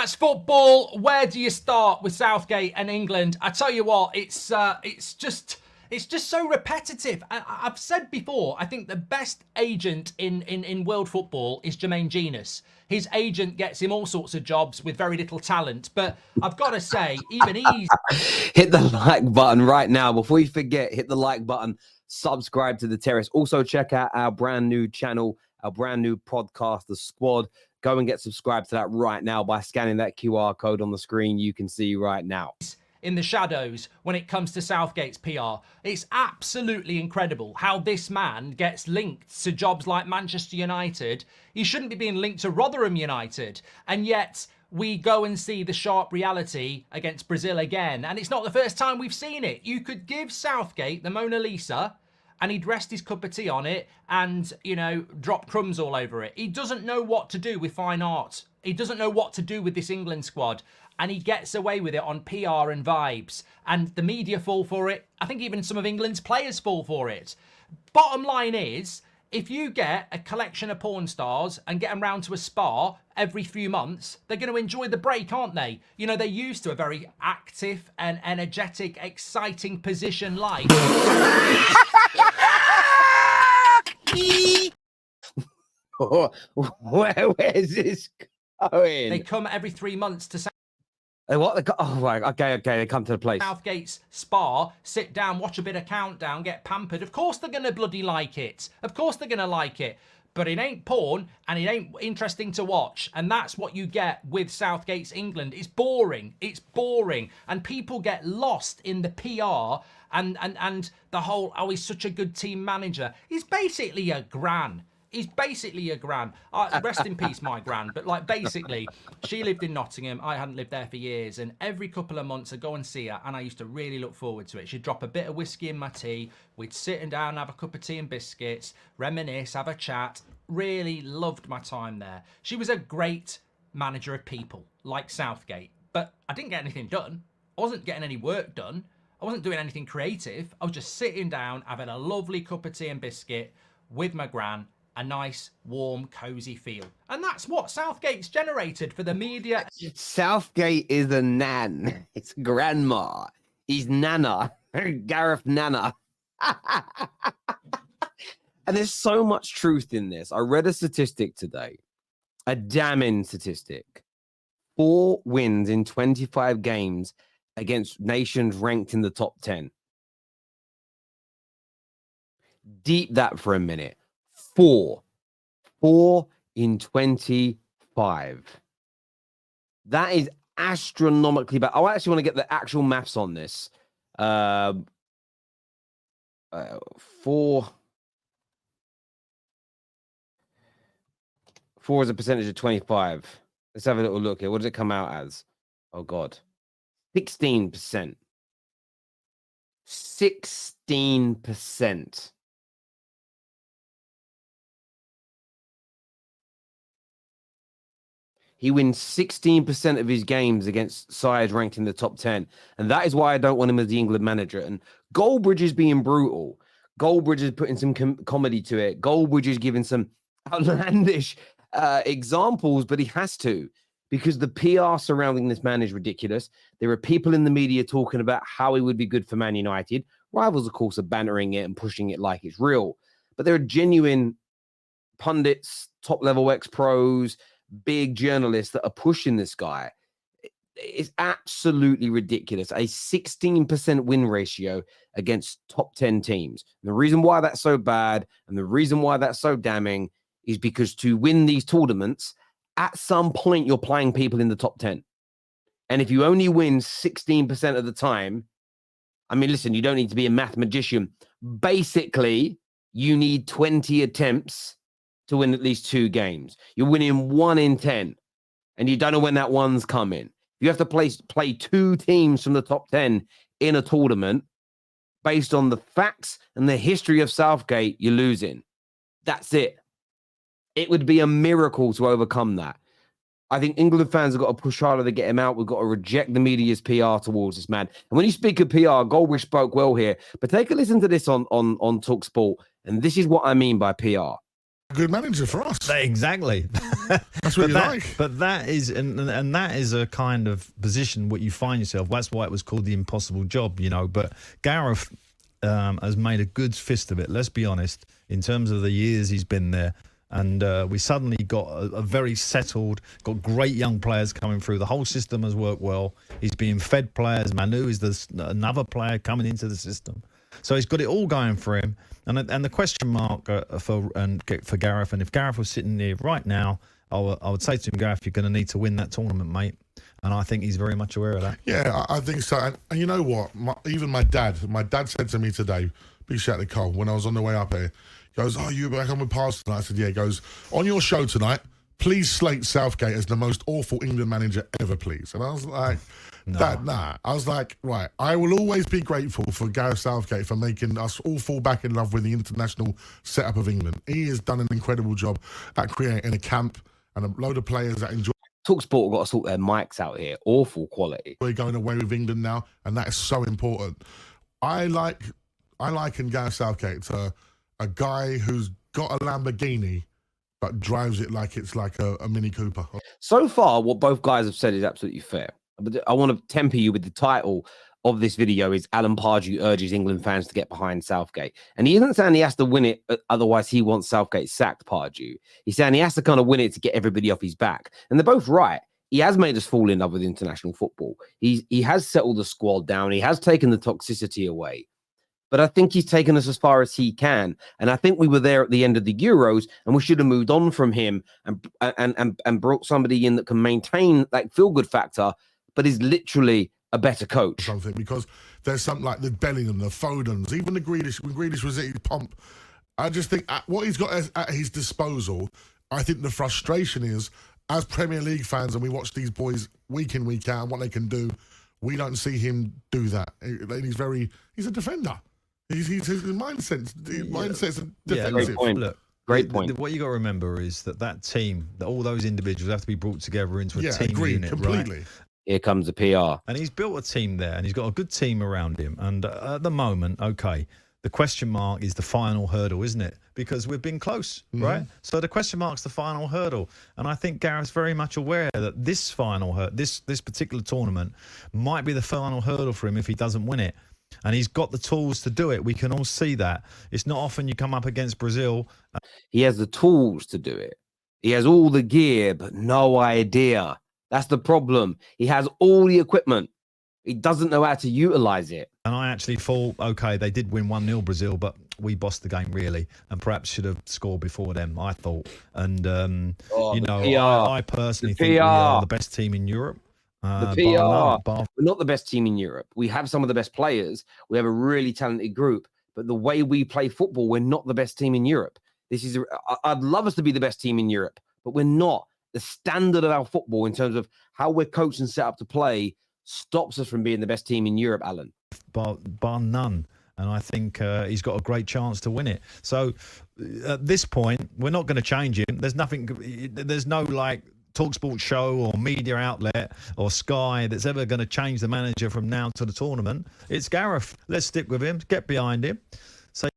That's football. Where do you start with Southgate and England? I tell you what, it's just so repetitive. I've said before, I think the best agent in world football is Jermaine Genius. His agent gets him all sorts of jobs with very little talent. But I've got to say, even he's... Hit the like button right now. Before you forget, hit the like button. Subscribe to the Terrace. Also, check out our brand new channel, our brand new podcast, The Squad. Go and get subscribed to that right now by scanning that QR code on the screen you can see right now. In the shadows when it comes to Southgate's PR. It's absolutely incredible how this man gets linked to jobs like Manchester United. He shouldn't be being linked to Rotherham United. And yet we go and see the sharp reality against Brazil again. And it's not the first time we've seen it. You could give Southgate the Mona Lisa and he'd rest his cup of tea on it and, you know, drop crumbs all over it. He doesn't know what to do with fine art. He doesn't know what to do with this England squad. And he gets away with it on PR and vibes. And the media fall for it. I think even some of England's players fall for it. Bottom line is, if you get a collection of porn stars and get them round to a spa every few months, they're going to enjoy the break, aren't they? You know, they're used to a very active and energetic, exciting position like... Where's this going? They come every 3 months to... What? Oh, right. Okay. They come to the place. Southgate's spa, sit down, watch a bit of Countdown, get pampered. Of course they're going to bloody like it. Of course they're going to like it. But it ain't porn and it ain't interesting to watch. And that's what you get with Southgate's England. It's boring. It's boring. And people get lost in the PR and the whole, oh, he's such a good team manager. He's basically a GRAN. He's basically a GRAN. Rest in peace, my GRAN. But like, basically, she lived in Nottingham. I hadn't lived there for years. And every couple of months, I'd go and see her. And I used to really look forward to it. She'd drop a bit of whiskey in my tea. We'd sit down, have a cup of tea and biscuits, reminisce, have a chat. Really loved my time there. She was a great manager of people, like Southgate. But I didn't get anything done. I wasn't getting any work done. I wasn't doing anything creative. I was just sitting down, having a lovely cup of tea and biscuit with my GRAN. A nice, warm, cosy feel. And that's what Southgate's generated for the media. Southgate is a nan. It's grandma. He's Nana. Gareth Nana. And there's so much truth in this. I read a statistic today. A damning statistic. 4 wins in 25 games against nations ranked in the top 10. Deep that for a minute. 4 in 25. That is astronomically bad. I actually want to get the actual maths on this. 4 is a percentage of 25. Let's have a little look here. What does it come out as? Oh God, 16%. 16%. He wins 16% of his games against sides ranked in the top 10. And that is why I don't want him as the England manager. And Goldbridge is being brutal. Goldbridge is putting some comedy to it. Goldbridge is giving some outlandish examples, but he has to. Because the PR surrounding this man is ridiculous. There are people in the media talking about how he would be good for Man United. Rivals, of course, are bantering it and pushing it like it's real. But there are genuine pundits, top-level ex-pros, big journalists that are pushing this guy. It's absolutely ridiculous. A 16% win ratio against top 10 teams. And the reason why that's so bad and the reason why that's so damning is because to win these tournaments, at some point you're playing people in the top 10. And if you only win 16% of the time, I mean, listen, you don't need to be a mathematician. Basically, you need 20 attempts to win at least 2 games. You're winning 1 in 10, and you don't know when that one's coming. You have to play 2 teams from the top 10 in a tournament. Based on the facts and the history of Southgate, you're losing. That's it. It would be a miracle to overcome that. I think England fans have got to push harder to get him out. We've got to reject the media's PR towards this man. And when you speak of PR, Goldbridge spoke well here. But take a listen to this on TalkSPORT. And this is what I mean by PR. Good manager for us. Exactly. That's what you like. But that is, and that is a kind of position what you find yourself. That's why it was called the impossible job, you know. But Gareth has made a good fist of it. Let's be honest. In terms of the years he's been there, and we suddenly got a very settled, got great young players coming through. The whole system has worked well. He's being fed players. Manu is another player coming into the system. So he's got it all going for him. And the question mark for Gareth, and if Gareth was sitting there right now, I would say to him, Gareth, you're going to need to win that tournament, mate. And I think he's very much aware of that. Yeah, I think so. And you know what? Even my dad said to me today, big shout to Cole, when I was on the way up here, he goes, you back on with Parsons tonight? I said, yeah. He goes, on your show tonight, please slate Southgate as the most awful England manager ever, please. And I was like... I was like, right, I will always be grateful for Gareth Southgate for making us all fall back in love with the international setup of England. He has done an incredible job at creating a camp and a load of players that enjoy. TalkSPORT got to sort their mics out here. Awful quality. We're going away with England now, and that is so important. I liken Gareth Southgate to a guy who's got a Lamborghini but drives it like it's like a Mini Cooper. So far, what both guys have said is absolutely fair. But I want to temper you with the title of this video is Alan Pardew urges England fans to get behind Southgate. And he isn't saying he has to win it, otherwise he wants Southgate sacked, Pardew. He's saying he has to kind of win it to get everybody off his back. And they're both right. He has made us fall in love with international football. He has settled the squad down. He has taken the toxicity away. But I think he's taken us as far as he can. And I think we were there at the end of the Euros, and we should have moved on from him and brought somebody in that can maintain that feel-good factor, but is literally a better coach. Something, because there's something like the Bellingham, the Fodens, even the Grealish, when Grealish was at his pump. I just think what he's got at his disposal, I think the frustration is, as Premier League fans, and we watch these boys week in, week out, and what they can do, we don't see him do that. He's a defender. His mindset's defensive. Great point. Look, great point. What you got to remember is that team, that all those individuals have to be brought together into a team unit, completely. Right? Here comes the PR. And he's built a team there, and he's got a good team around him. And at the moment, okay, the question mark is the final hurdle, isn't it? Because we've been close, right? So the question mark's the final hurdle. And I think Gareth's very much aware that this this particular tournament might be the final hurdle for him if he doesn't win it. And he's got the tools to do it. We can all see that. It's not often you come up against Brazil. He has the tools to do it. He has all the gear, but no idea. That's the problem. He has all the equipment. He doesn't know how to utilize it. And I actually thought, okay, they did win 1-0 Brazil, but we bossed the game really, and perhaps should have scored before them, I thought. And, I personally think we are the best team in Europe. The PR. We're not the best team in Europe. We have some of the best players. We have a really talented group. But the way we play football, we're not the best team in Europe. I'd love us to be the best team in Europe, but we're not. The standard of our football in terms of how we're coached and set up to play stops us from being the best team in Europe, Alan. Bar none. And I think he's got a great chance to win it. So at this point, we're not going to change him. There's no like TalkSPORT show or media outlet or Sky that's ever going to change the manager from now to the tournament. It's Gareth. Let's stick with him, get behind him. So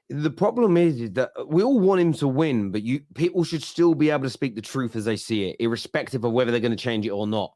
the problem is that we all want him to win, but people should still be able to speak the truth as they see it, irrespective of whether they're going to change it or not.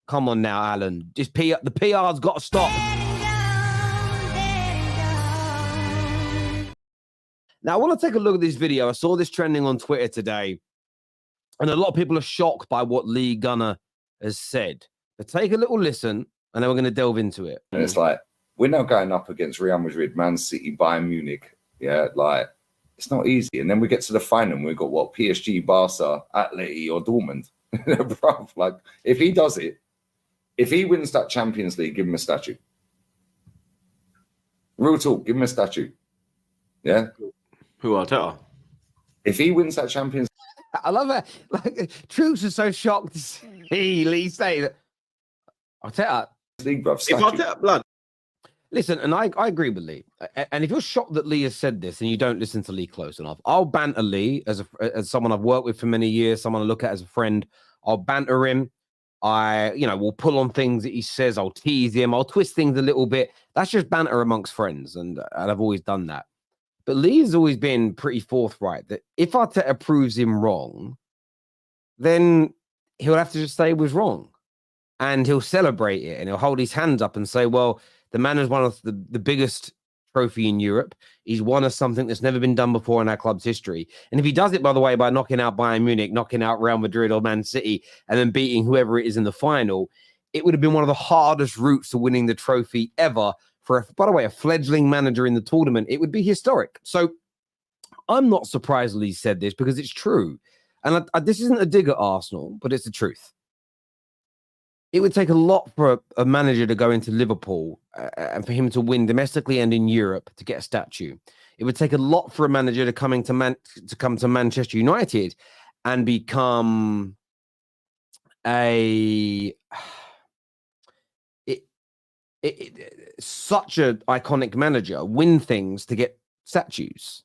Come on now, Alan. The PR's got to stop. Now, I want to take a look at this video. I saw this trending on Twitter today, and a lot of people are shocked by what Lee Gunner has said. But take a little listen, and then we're going to delve into it. And it's like, we're now going up against Real Madrid, Man City, Bayern Munich. Yeah, like, it's not easy. And then we get to the final, and we've got, PSG, Barca, Atleti, or Dortmund. Bro, like, if he does it, if he wins that Champions League, give him a statue. Real talk, give him a statue. Yeah? Who, Arteta? If he wins that Champions League. I love that. Like, troops are so shocked to see Lee say that. Arteta. League, bruv, if Arteta, blood. Listen, and I agree with Lee. And if you're shocked that Lee has said this and you don't listen to Lee close enough, I'll banter Lee as someone I've worked with for many years, someone I look at as a friend. I'll banter him. We'll pull on things that he says. I'll tease him. I'll twist things a little bit. That's just banter amongst friends, and I've always done that. But Lee has always been pretty forthright that if Arteta proves him wrong, then he'll have to just say he was wrong. And he'll celebrate it and he'll hold his hands up and say, well, the man has won the biggest trophy in Europe. He's won us something that's never been done before in our club's history. And if he does it, by the way, by knocking out Bayern Munich, knocking out Real Madrid or Man City, and then beating whoever it is in the final, it would have been one of the hardest routes to winning the trophy ever for, by the way, a fledgling manager in the tournament. It would be historic. So I'm not surprised Lee said this because it's true. And this isn't a dig at Arsenal, but it's the truth. It would take a lot for a manager to go into Liverpool and for him to win domestically and in Europe to get a statue. It would take a lot for a manager to come to Manchester United and become such an iconic manager, win things to get statues.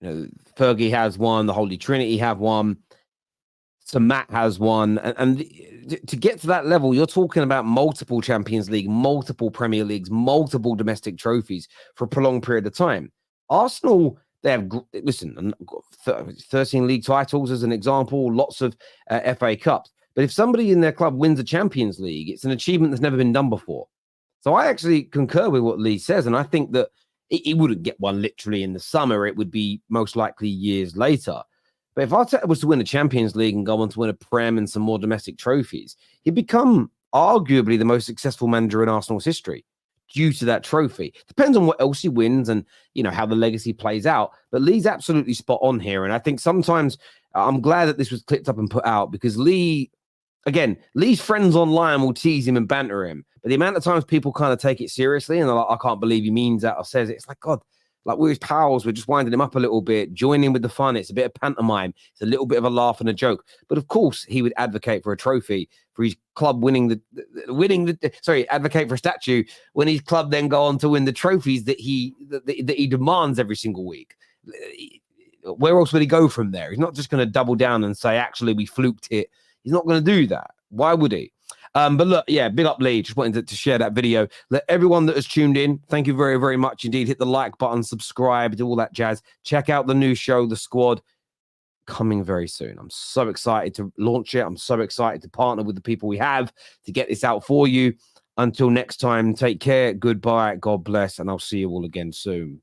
You know, Fergie has one, the Holy Trinity have one. So Matt has one, and to get to that level, you're talking about multiple Champions League, multiple Premier Leagues, multiple domestic trophies for a prolonged period of time. Arsenal, they have, 13 league titles as an example, lots of FA Cups. But if somebody in their club wins a Champions League, it's an achievement that's never been done before. So I actually concur with what Lee says, and I think that he wouldn't get one literally in the summer. It would be most likely years later. But if Arteta was to win a Champions League and go on to win a Prem and some more domestic trophies, he'd become arguably the most successful manager in Arsenal's history due to that trophy. Depends on what else he wins and, you know, how the legacy plays out. But Lee's absolutely spot on here. And I think sometimes I'm glad that this was clipped up and put out because Lee's friends online will tease him and banter him. But the amount of times people kind of take it seriously and they're like, I can't believe he means that or says it. It's like, God, like we're his pals, we're just winding him up a little bit, joining with the fun. It's a bit of pantomime. It's a little bit of a laugh and a joke. But of course, he would advocate for a trophy for his club advocate for a statue when his club then go on to win the trophies that he demands every single week. Where else would he go from there? He's not just going to double down and say, actually, we fluked it. He's not going to do that. Why would he? But look, yeah, big up Lee. Just wanted to share that video. Let everyone that has tuned in, thank you very, very much indeed. Hit the like button, subscribe, do all that jazz. Check out the new show, The Squad, coming very soon. I'm so excited to launch it. I'm so excited to partner with the people we have to get this out for you. Until next time, take care. Goodbye. God bless. And I'll see you all again soon.